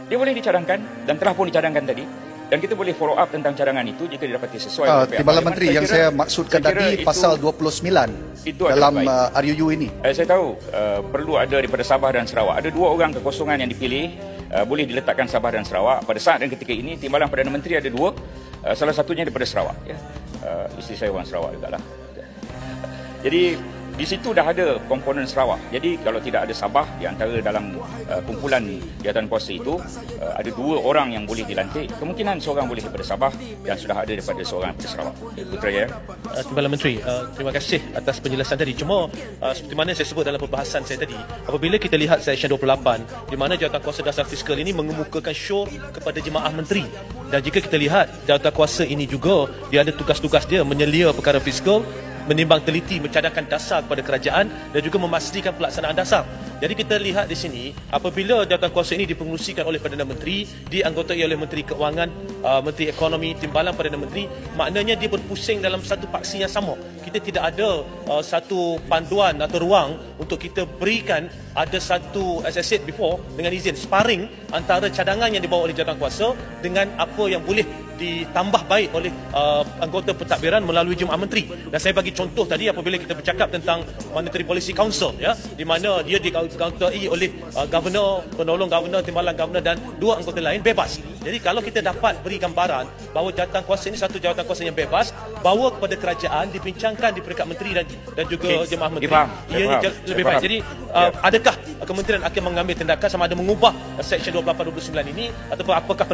Dia boleh dicadangkan dan telah pun dicadangkan tadi, dan kita boleh follow up tentang cadangan itu jika didapati sesuai. Timbalan Menteri, yang saya maksudkan tadi pasal 29 dalam RUU ini. Saya tahu perlu ada daripada Sabah dan Sarawak. Ada 2 orang kekosongan yang dipilih, boleh diletakkan Sabah dan Sarawak. Pada saat dan ketika ini timbalan Perdana Menteri ada 2, salah satunya daripada Sarawak. Ya. Isteri saya orang Sarawak juga lah. Jadi di situ dah ada komponen Sarawak. Jadi kalau tidak ada Sabah di antara dalam kumpulan jawatankuasa itu, ada 2 orang yang boleh dilantik. Kemungkinan seorang boleh daripada Sabah dan sudah ada daripada seorang daripada Sarawak. Putrajaya. Timbalan Menteri, terima kasih atas penjelasan tadi. Cuma seperti mana saya sebut dalam perbahasan saya tadi, apabila kita lihat Seksyen 28 di mana jawatankuasa dasar fiskal ini mengemukakan syur kepada jemaah menteri, dan jika kita lihat jawatankuasa ini juga dia ada tugas-tugas dia menyelia perkara fiskal, menimbang teliti, mencadangkan dasar kepada kerajaan dan juga memastikan pelaksanaan dasar. Jadi kita lihat di sini, apabila jawatankuasa ini dipengerusikan oleh Perdana Menteri, dianggotai oleh Menteri Keuangan, Menteri Ekonomi, timbalan Perdana Menteri, maknanya dia berpusing dalam satu paksi yang sama. Kita tidak ada satu panduan atau ruang untuk kita berikan ada satu, as I said before, dengan izin sparring antara cadangan yang dibawa oleh jawatankuasa dengan apa yang boleh ditambah baik oleh anggota pentadbiran melalui Jemaah Menteri. Dan saya bagi contoh tadi apabila kita bercakap tentang Monetary Policy Council, ya, di mana dia dikauntai oleh governor, penolong governor, timbalan governor dan 2 anggota lain bebas. Jadi kalau kita dapat beri gambaran bahawa jawatankuasa ini satu jawatankuasa yang bebas, bawa kepada kerajaan, dibincangkan di peringkat menteri dan juga Jemaah Menteri, ia lebih baik. Jadi adakah kementerian akan mengambil tindakan sama ada mengubah Seksyen 28-29 ini ataupun apakah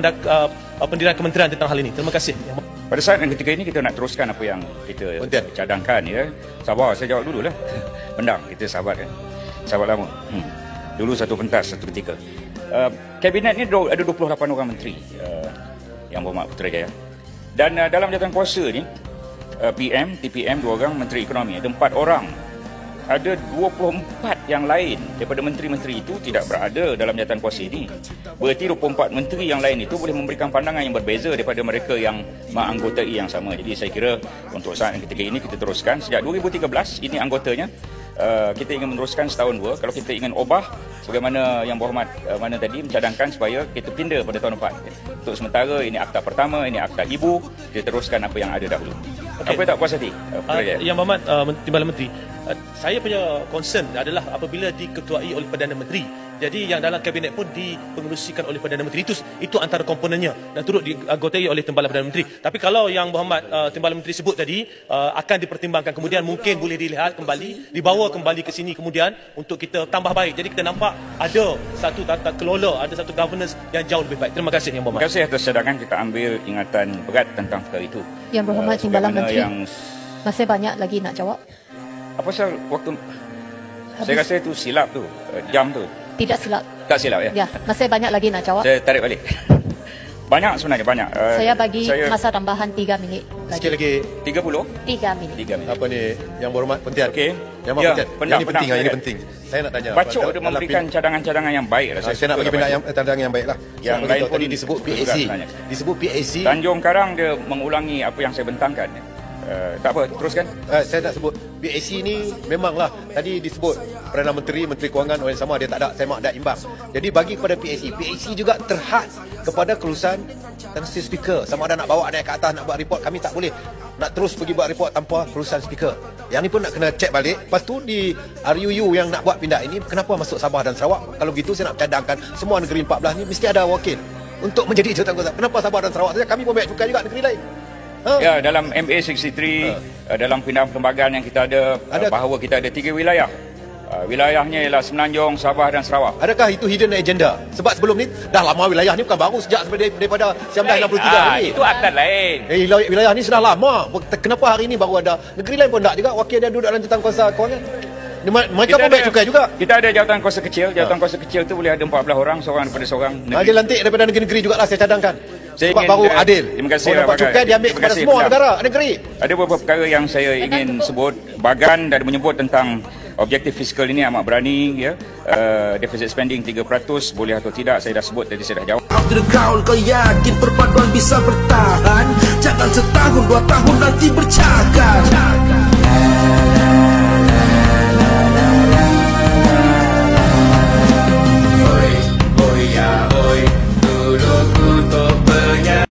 pendirian kementerian tentang hal ini? Terima kasih. Pada saat yang ketika ini kita nak teruskan apa yang kita cadangkan, ya. Sabar, saya jawab dululah. Pendang, kita sahabat kan. Sahabat lama. Dulu satu pentas, satu ketika. Kabinet ni ada 28 orang menteri, yang berhormat Putrajaya. Dan dalam jawatankuasa ni, PM, TPM 2 orang, Menteri Ekonomi ada 4 orang. Ada 24 yang lain daripada menteri-menteri itu tidak berada dalam jawatankuasa ini. Berarti 24 menteri yang lain itu boleh memberikan pandangan yang berbeza daripada mereka yang menganggotai yang sama. Jadi saya kira untuk saat yang ketika ini kita teruskan. Sejak 2013 ini anggotanya. Kita ingin meneruskan setahun 2. Kalau kita ingin ubah, sebagaimana yang berhormat mana tadi mencadangkan supaya kita pindah pada tahun depan. Untuk sementara ini akta pertama, ini akta ibu. Kita teruskan apa yang ada dahulu. Apa yang tak puas hati? Yang berhormat Timbalan Menteri, saya punya concern adalah apabila diketuai oleh Perdana Menteri. Jadi yang dalam kabinet pun dipengerusikan oleh Perdana Menteri, itu antara komponennya dan turut dianggotai oleh Timbalan Perdana Menteri. Tapi kalau yang berhormat Timbalan Menteri sebut tadi akan dipertimbangkan, kemudian mungkin boleh dilihat kembali, dibawa kembali ke sini kemudian untuk kita tambah baik. Jadi kita nampak ada satu tata kelola, ada satu governance yang jauh lebih baik. Terima kasih yang berhormat. Terima kasih atas cadangan. Kita ambil ingatan berat tentang perkara itu. Yang berhormat Timbalan Menteri, masih banyak lagi nak jawab. Apa pasal waktu saya rasa itu silap tu, jam tu. Tidak silap. Tak silap, ya? Ya, masih banyak lagi nak jawab. Saya tarik balik. Banyak sebenarnya, banyak. Saya bagi masa tambahan 3 minit lagi. Sikit lagi. 30? 3 minit. 3 minit. Apa ni, yang berhormat Pontian? Okey. Yang berhormat Pontian. Pendang, ini penting, ini penting. Saya nak tanya. Bacok ada memberikan cadangan-cadangan yang baik. Saya nak bagi cadangan yang baik lah. Yang lain pun tadi disebut PAC. Disebut PAC. Tanjung Karang dia mengulangi apa yang saya bentangkan. Tak apa, teruskan. Saya nak sebut PAC ni memanglah tadi disebut Perdana Menteri, Menteri Kewangan orang sama, dia tak ada semak dan imbang. Jadi bagi kepada PAC juga terhad kepada kelulusan dan speaker. Sama ada nak bawa naik ke atas nak buat report, kami tak boleh nak terus pergi buat report tanpa kelulusan speaker. Yang ni pun nak kena cek balik. Lepas tu di RUU yang nak buat pindah ini, kenapa masuk Sabah dan Sarawak? Kalau begitu saya nak cadangkan semua negeri 14 ni mesti ada wakil untuk menjadi jawatankuasa. Kenapa Sabah dan Sarawak saja? Kami pun banyak cukai juga negeri lain. Ya, dalam MA 63 dalam pindahan perlembagaan yang kita ada bahawa kita ada 3 wilayah. Wilayahnya ialah Semenanjung, Sabah dan Sarawak. Adakah itu hidden agenda? Sebab sebelum ni dah lama wilayah ni bukan baru, sejak daripada 1963 itu akad lain. Wilayah ni sudah lama. Kenapa hari ini baru ada? Negeri lain pun tak juga wakil dia duduk dalam jawatankuasa kewangan. Mereka pun baik cukai juga. Kita ada jawatankuasa kecil. Jawatankuasa kecil tu boleh ada 14 orang, seorang daripada seorang negeri. Dia lantik daripada negeri-negeri jugalah saya cadangkan. Sebab baru adil. Terima kasih. Dapat cukai dia ambil kepada semua negara, negeri. Ada beberapa perkara yang saya ingin sebut. Bagan dah menyebut tentang objektif fiskal ini amat berani, ya. Deficit spending 3% boleh atau tidak saya dah sebut tadi, saya dah jawab. After the crowd, kau yakin perpaduan bisa bertahan? Jangan setahun 2 tahun nanti bercakap.